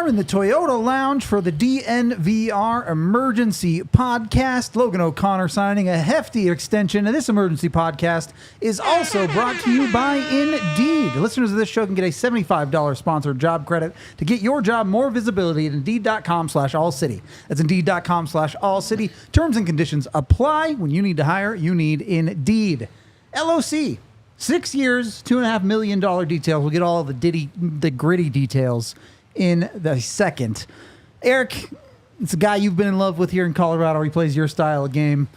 In the Toyota Lounge for the DNVR Emergency Podcast. Logan O'Connor signing a hefty extension. And this emergency podcast is also brought to you by Indeed. Listeners of this show can get a $75 sponsored job credit to get your job more visibility at Indeed.com/ALLCITY. That's Indeed.com/ALLCITY. Terms and conditions apply. When you need to hire, you need Indeed. LOC. 6 years, $2.5 million details. We'll get all of the gritty details in the second. Eric, it's a guy you've been in love with here in Colorado. He plays your style of game.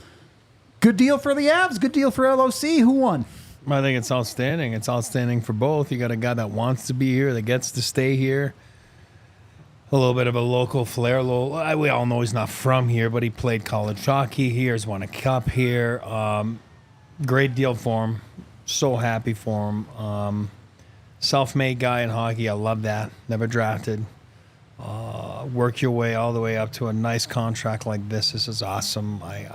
Good deal for the Avs. Good deal for LOC. Who won? I think it's outstanding. It's outstanding for both. You got a guy that wants to be here, that gets to stay here. A little bit of a local flair. We all know he's not from here, but he played college hockey here. He's won a cup here. Great deal for him. So happy for him. Self-made guy in hockey. I love that. Never drafted. Work your way all the way up to a nice contract like this. This is awesome. I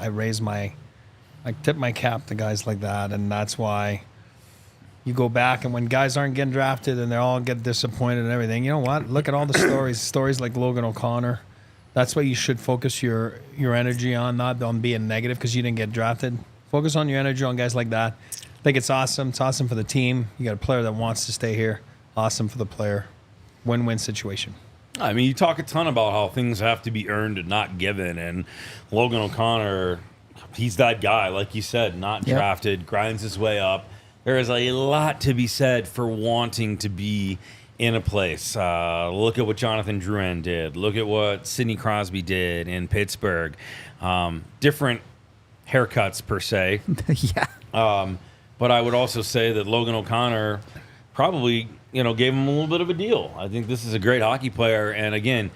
tip my cap to guys like that, and that's why you go back, and when guys aren't getting drafted and they all get disappointed and everything, you know what? Look at all the stories like Logan O'Connor. That's what you should focus your energy on, not on being negative because you didn't get drafted. Focus on your energy on guys like that. I think it's awesome. It's awesome for the team. You got a player that wants to stay here. Awesome for the player. Win-win situation. I mean, you talk a ton about how things have to be earned and not given. And Logan O'Connor, he's that guy, like you said, not drafted, grinds his way up. There is a lot to be said for wanting to be in a place. Look at what Jonathan Drouin did. Look at what Sidney Crosby did in Pittsburgh. Different haircuts, per se. Yeah. But I would also say that Logan O'Connor probably, gave him a little bit of a deal. I think this is a great hockey player. And again,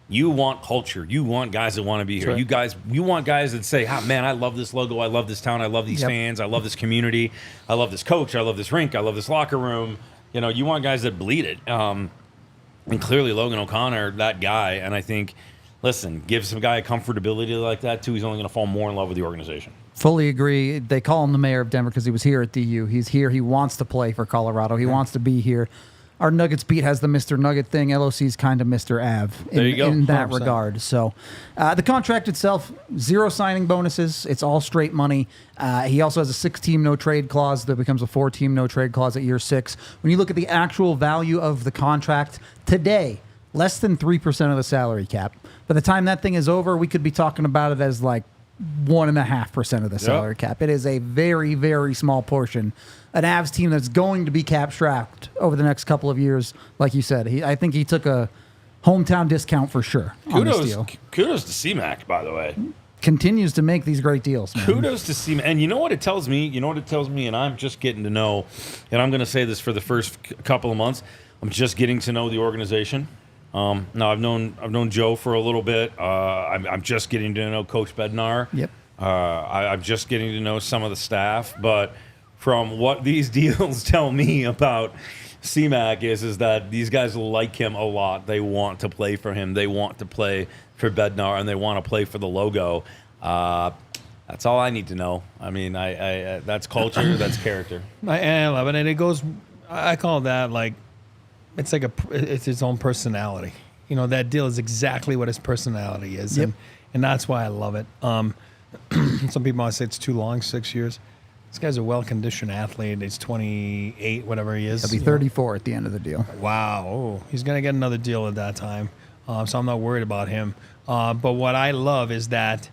you want culture. You want guys that want to be here. Right. You want guys that say, man, I love this logo. I love this town. I love these fans. I love this community. I love this coach. I love this rink. I love this locker room. You want guys that bleed it. And clearly Logan O'Connor, that guy. And I think, listen, give some guy a comfortability like that, too. He's only going to fall more in love with the organization. Fully agree. They call him the mayor of Denver because he was here at DU. He's here. He wants to play for Colorado. He wants to be here. Our Nuggets beat has the Mr. Nugget thing. LOC's kind of Mr. Av in that 100%. Regard. So the contract itself, 0 signing bonuses. It's all straight money. He also has a 6-team no-trade clause that becomes a 4-team no-trade clause at year 6. When you look at the actual value of the contract today, less than 3% of the salary cap. By the time that thing is over, we could be talking about it as like 1.5% of the salary cap. It is a very, very small portion. An Avs team that's going to be cap strapped over the next couple of years, like you said. I think he took a hometown discount for sure. Kudos to C-Mac, by the way. Continues to make these great deals, man. Kudos to C-Mac. And you know what it tells me? And I'm just getting to know, and I'm going to say this for the first couple of months, I'm just getting to know the organization. Now I've known Joe for a little bit. I'm just getting to know Coach Bednar. Yep. I'm just getting to know some of the staff. But from what these deals tell me about C-Mac is that these guys like him a lot. They want to play for him. They want to play for Bednar, and they want to play for the logo. That's all I need to know. I mean, I that's culture. That's character. I love it, and it goes. I call that like. It's like it's his own personality. That deal is exactly what his personality is. Yep. And that's why I love it. Some people might say it's too long, 6 years. This guy's a well-conditioned athlete. He's 28, whatever he is. He'll be 34 at the end of the deal. Wow. Oh, he's going to get another deal at that time. So I'm not worried about him. But what I love is that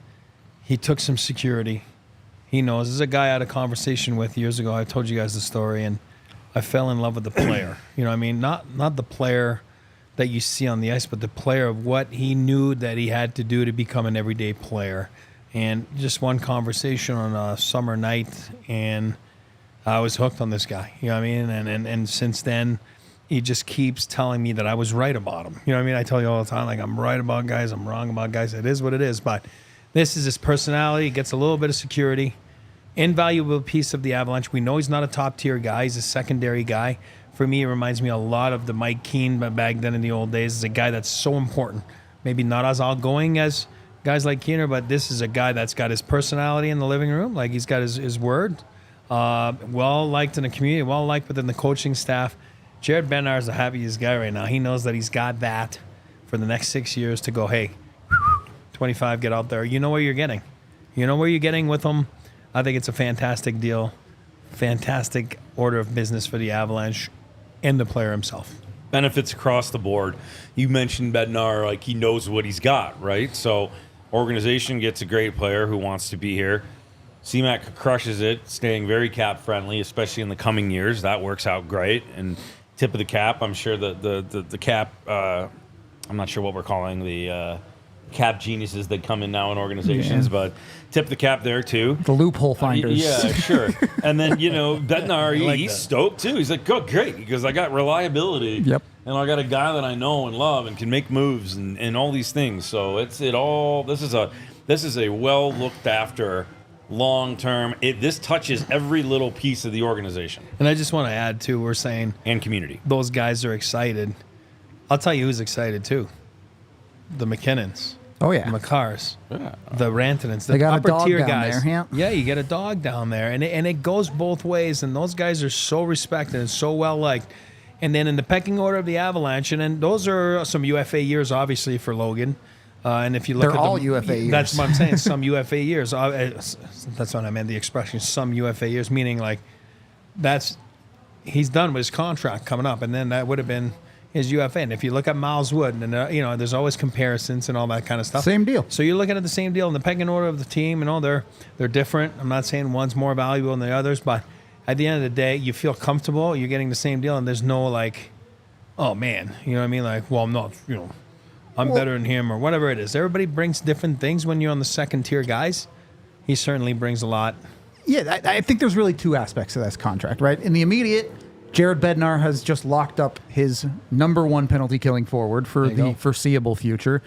he took some security. He knows. This is a guy I had a conversation with years ago. I told you guys the story, and I fell in love with the player. You know what I mean? Not the player that you see on the ice, but the player of what he knew that he had to do to become an everyday player. And just one conversation on a summer night, and I was hooked on this guy. You know what I mean? And since then, he just keeps telling me that I was right about him. You know what I mean? I tell you all the time, like, I'm right about guys, I'm wrong about guys. It is what it is. But this is his personality. He gets a little bit of security. Invaluable piece of the Avalanche. We know he's not a top-tier guy. He's a secondary guy. For me, it reminds me a lot of the Mike Keane back then in the old days. He's a guy that's so important. Maybe not as outgoing as guys like Keener, but this is a guy that's got his personality in the living room. Like, he's got his word. Well-liked in the community, well-liked within the coaching staff. Jared Bednar is the happiest guy right now. He knows that he's got that for the next 6 years to go, hey, 25, get out there. You know what you're getting. You know what you're getting with him. I think it's a fantastic deal. Fantastic order of business for the Avalanche and the player himself. Benefits across the board. You mentioned Bednar, like, he knows what he's got, right? So organization gets a great player who wants to be here. CMAC crushes it, staying very cap-friendly, especially in the coming years. That works out great. And tip of the cap, I'm sure the cap, I'm not sure what we're calling the cap geniuses that come in now in organizations, but tip the cap there too. The loophole finders. Yeah, sure. And then, Bednar, he's stoked too. He's like, oh, great, because I got reliability. Yep. And I got a guy that I know and love and can make moves and all these things. So this is a well looked after long term. This touches every little piece of the organization. And I just want to add too, we're saying and community. Those guys are excited. I'll tell you who's excited too. The McKinnons. Oh yeah. The McCarrs. Yeah. The Rantanens. The they got upper a dog tier down guys. there, yeah, you get a dog down there. And it goes both ways, and those guys are so respected and so well liked. And then in the pecking order of the Avalanche, and then those are some UFA years, obviously, for Logan. And if you look They're at all UFA years. That's what I'm saying. Some UFA years. That's what I meant. The expression "some UFA years," meaning like he's done with his contract coming up, and then that would have been his UFA. And if you look at Miles Wood, and there's always comparisons and all that kind of stuff. Same deal. So you're looking at the same deal in the pecking order of the team. They're different. I'm not saying one's more valuable than the others, but at the end of the day, you feel comfortable. You're getting the same deal, and there's no like, oh man, you know what I mean? Like, well, I'm not, I'm better than him or whatever it is. Everybody brings different things when you're on the second tier guys. He certainly brings a lot. Yeah, I think there's really two aspects to this contract, right? In the immediate, Jared Bednar has just locked up his number one penalty killing forward for the foreseeable future.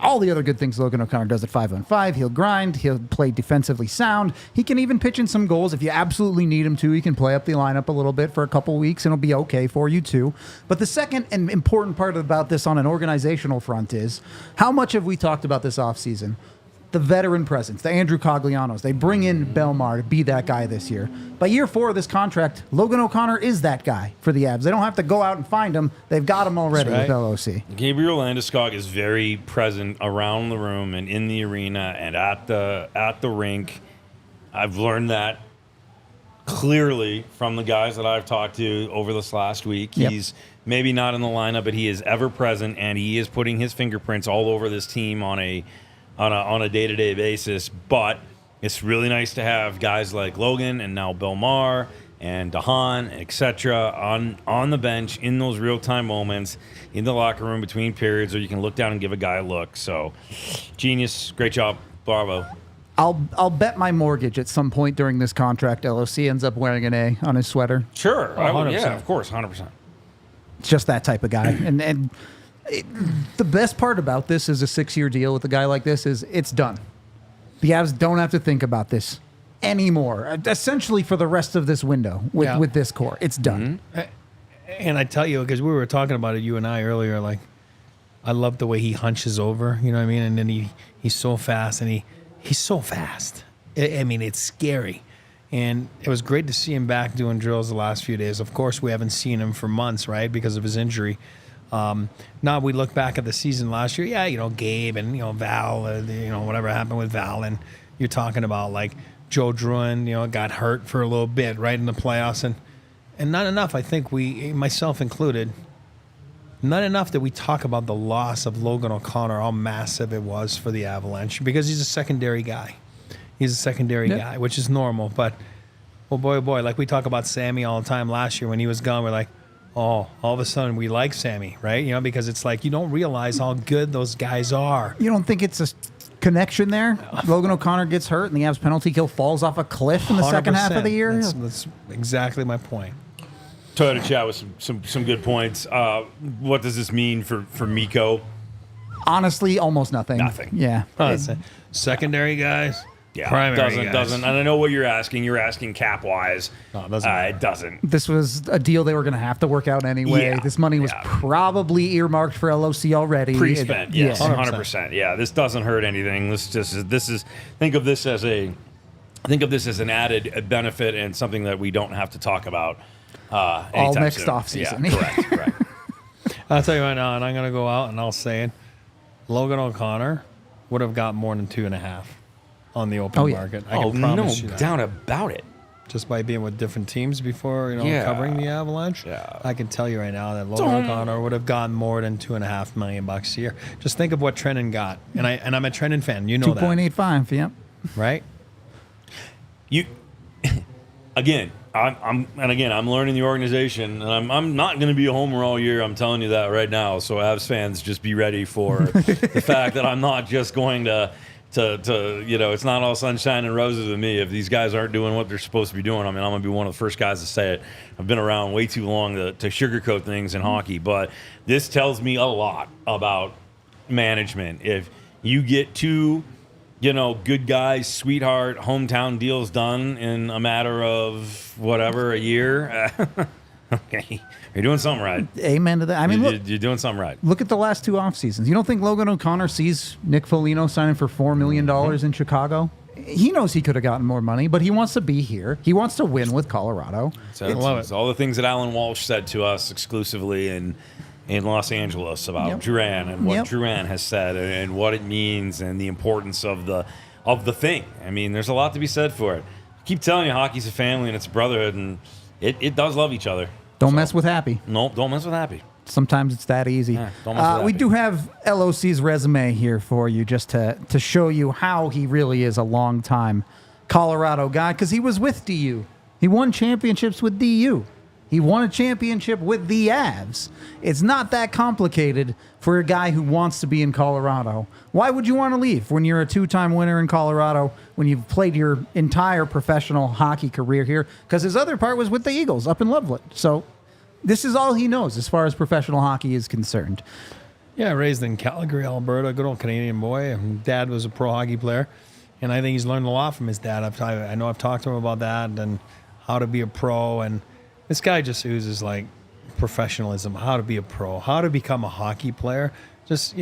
All the other good things Logan O'Connor does at 5-on-5. He'll grind. He'll play defensively sound. He can even pitch in some goals. If you absolutely need him to, he can play up the lineup a little bit for a couple weeks, and it'll be okay for you too. But the second and important part about this on an organizational front is how much have we talked about this offseason? The veteran presence, the Andrew Coglianos. They bring in Belmar to be that guy this year. By year 4 of this contract, Logan O'Connor is that guy for the Avs. They don't have to go out and find him. They've got him already with LOC. Gabriel Landeskog is very present around the room and in the arena and at the rink. I've learned that clearly from the guys that I've talked to over this last week. Yep. He's maybe not in the lineup, but he is ever present, and he is putting his fingerprints all over this team on a day-to-day basis. But it's really nice to have guys like Logan and now Belmar and Dahan, etc., on the bench in those real-time moments in the locker room between periods, or you can look down and give a guy a look. So, genius, great job, bravo. I'll bet my mortgage at some point during this contract, LOC ends up wearing an A on his sweater. Sure, yeah, of course, 100%. It's just that type of guy, and. The best part about this is a 6-year deal with a guy like this is it's done. The Avs don't have to think about this anymore. Essentially for the rest of this window with this core. It's done. Mm-hmm. And I tell you, because we were talking about it, you and I earlier, like, I love the way he hunches over, you know what I mean? And then he's so fast, and he's so fast. I mean, it's scary. And it was great to see him back doing drills the last few days. Of course, we haven't seen him for months, right, because of his injury. Now we look back at the season last year, Gabe and, Val, whatever happened with Val. And you're talking about like Joe Druin, got hurt for a little bit right in the playoffs. And not enough, I think myself included, not enough that we talk about the loss of Logan O'Connor, how massive it was for the Avalanche, because he's a secondary guy. He's a secondary guy, which is normal. But, oh boy, like we talk about Sammy all the time last year when he was gone, we're like, oh, all of a sudden we like Sammy, right? Because it's like you don't realize how good those guys are. You don't think it's a connection there? Logan O'Connor gets hurt and the Avs penalty kill falls off a cliff in the second half of the year? That's exactly my point. Try to chat with some good points. What does this mean for Mikko? Honestly, almost nothing. Nothing. Yeah. Secondary guys. Yeah, primary doesn't. And I know what you're asking. You're asking cap wise. No, it doesn't. It doesn't. This was a deal they were going to have to work out anyway. Yeah, this money was probably earmarked for LOC already. Pre-spent, yes, 100%. 100%. Yeah, this doesn't hurt anything. Think of this as an added benefit and something that we don't have to talk about all next soon. offseason. Yeah, correct. I'll tell you right now, and I'm going to go out and I'll say it. Logan O'Connor would have got more than 2.5 on the open market. I can promise you that. Doubt about it. Just by being with different teams before, covering the Avalanche, I can tell you right now that Logan O'Connor would have gotten more than $2.5 million a year. Just think of what Trenton got, and I'm a Trenton fan. You know that, 2.85. Yep. right? You again. I'm learning the organization, and I'm not going to be a homer all year. I'm telling you that right now. So, Avs fans, just be ready for the fact that I'm not just going to it's not all sunshine and roses with me. If these guys aren't doing what they're supposed to be doing, I'm going to be one of the first guys to say it. I've been around way too long to sugarcoat things in hockey, but this tells me a lot about management. If you get two, good guys, sweetheart, hometown deals done in a matter of a year, okay. You're doing something right. Amen to that. I mean, you're doing something right. Look at the last two off seasons. You don't think Logan O'Connor sees Nick Foligno signing for $4 million in Chicago? He knows he could have gotten more money, but he wants to be here. He wants to win with Colorado. It's all the things that Alan Walsh said to us exclusively in Los Angeles about Duran and what Duran has said and what it means and the importance of the thing. I mean, there's a lot to be said for it. I keep telling you, hockey's a family and it's a brotherhood, and it does love each other. Don't mess with Happy. Nope, don't mess with Happy. Sometimes it's that easy. Yeah, don't mess with Happy. We do have LOC's resume here for you just to show you how he really is a long-time Colorado guy, because he was with DU. He won championships with DU. He won a championship with the Avs. It's not that complicated for a guy who wants to be in Colorado. Why would you want to leave when you're a two-time winner in Colorado, when you've played your entire professional hockey career here? Because his other part was with the Eagles up in Loveland. So this is all he knows as far as professional hockey is concerned. Yeah, raised in Calgary, Alberta, good old Canadian boy. Dad was a pro hockey player, and I think he's learned a lot from his dad. I know I've talked to him about that and how to be a pro, and this guy just oozes like professionalism, how to be a pro, how to become a hockey player. Just,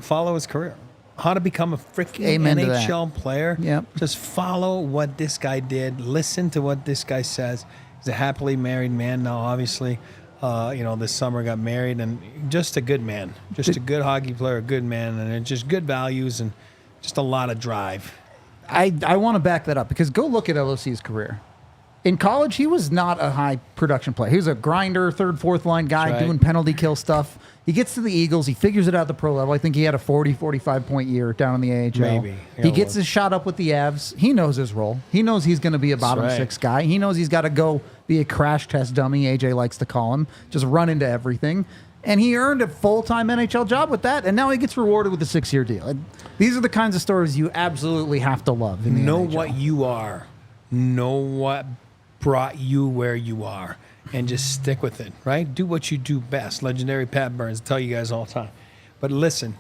follow his career. How to become a freaking NHL player. Yep. Just follow what this guy did. Listen to what this guy says. He's a happily married man now, obviously. This summer got married, and just a good man. Just a good hockey player, a good man, and just good values and just a lot of drive. I want to back that up because go look at LOC's career. In college, he was not a high production player. He was a grinder, third, fourth line guy doing penalty kill stuff. He gets to the Eagles. He figures it out at the pro level. I think he had a 40, 45-point year down in the AHL. Maybe. He gets his shot up with the Avs. He knows his role. He knows he's going to be a bottom six guy. He knows he's got to go be a crash test dummy, AJ likes to call him, just run into everything. And he earned a full-time NHL job with that, and now he gets rewarded with a 6-year deal. And these are the kinds of stories you absolutely have to love in the Know NHL. what you are. Know what brought you where you are, and just stick with it, right? Do what you do best. Legendary Pat Burns, tell you guys all the time. But listen,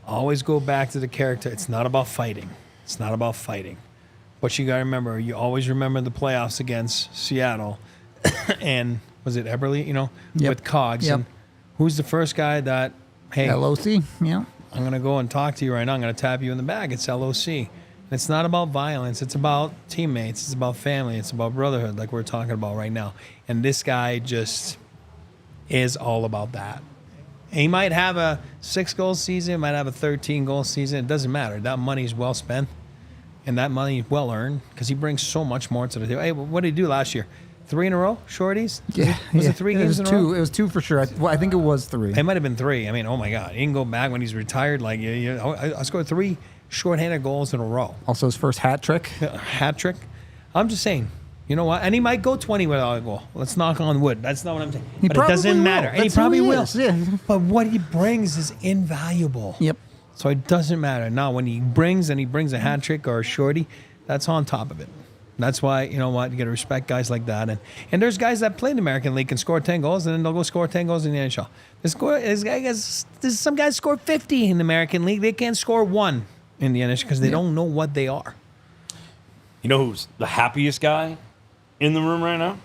always go back to the character. It's not about fighting. It's not about fighting. What you got to remember, you always remember the playoffs against Seattle and was it Eberle, with Cogs. Yep. And who's the first guy that, hey, LOC, yeah. I'm going to go and talk to you right now. I'm going to tap you in the back. It's LOC. It's not about violence. It's about teammates. It's about family. It's about brotherhood like we're talking about right now. And this guy just is all about that. He might have a 6-goal season, might have a 13-goal season. It doesn't matter. That money is well spent, and that money is well earned because he brings so much more to the table. Hey, what did he do last year? 3 in a row, shorties? Was it 3 games in a row? It was 2 for sure. I think it was 3. It might have been 3. I mean, oh my God. He can go back when he's retired. Like, I scored 3 shorthanded goals in a row. Also his first hat trick. Hat trick. I'm just saying, you know what? And he might go 20 without a goal. Let's knock on wood. That's not what I'm saying. But it doesn't matter. And he probably will. Yeah. But what he brings is invaluable. Yep. So it doesn't matter. Now, when he brings a hat trick or a shorty, that's on top of it. That's why, you know what, you got to respect guys like that. And there's guys that play in the American League can score 10 goals, and then they'll go score 10 goals in the NHL. Some guys score 50 in the American League. They can't score 1 in the NHL because they don't know what they are. You know who's the happiest guy in the room right now?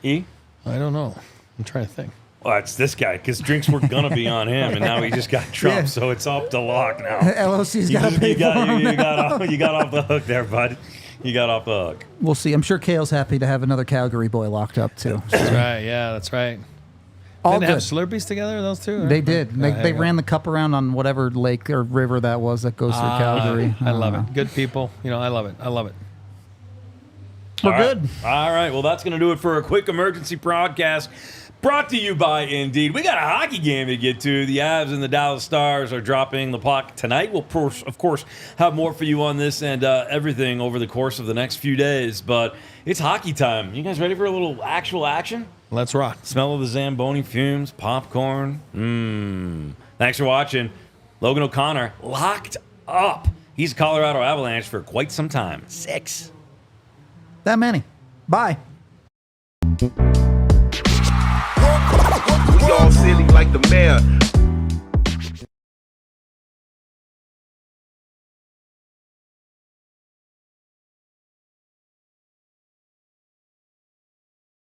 E? I don't know. I'm trying to think. Well, it's this guy, because drinks were going to be on him, and now he just got trumped, so it's up to Locke now. LOC's got to pay for him you got off the hook there, bud. You got off the hook. We'll see. I'm sure Kale's happy to have another Calgary boy locked up, too. That's right. Yeah, that's right. All Didn't they good. have Slurpees together, those two? They did. They ran the cup around on whatever lake or river that was that goes through Calgary. I love it. Good people. You know, I love it. I love it. We're good. All right. Well, that's going to do it for a quick emergency broadcast brought to you by Indeed. We got a hockey game to get to. The Avs and the Dallas Stars are dropping the puck tonight. We'll, of course, have more for you on this and everything over the course of the next few days. But it's hockey time. You guys ready for a little actual action? Let's rock. Smell of the Zamboni fumes, popcorn. Thanks for watching. Logan O'Connor locked up. He's a Colorado Avalanche for quite some time. 6. That many. Bye. We all silly like the mayor.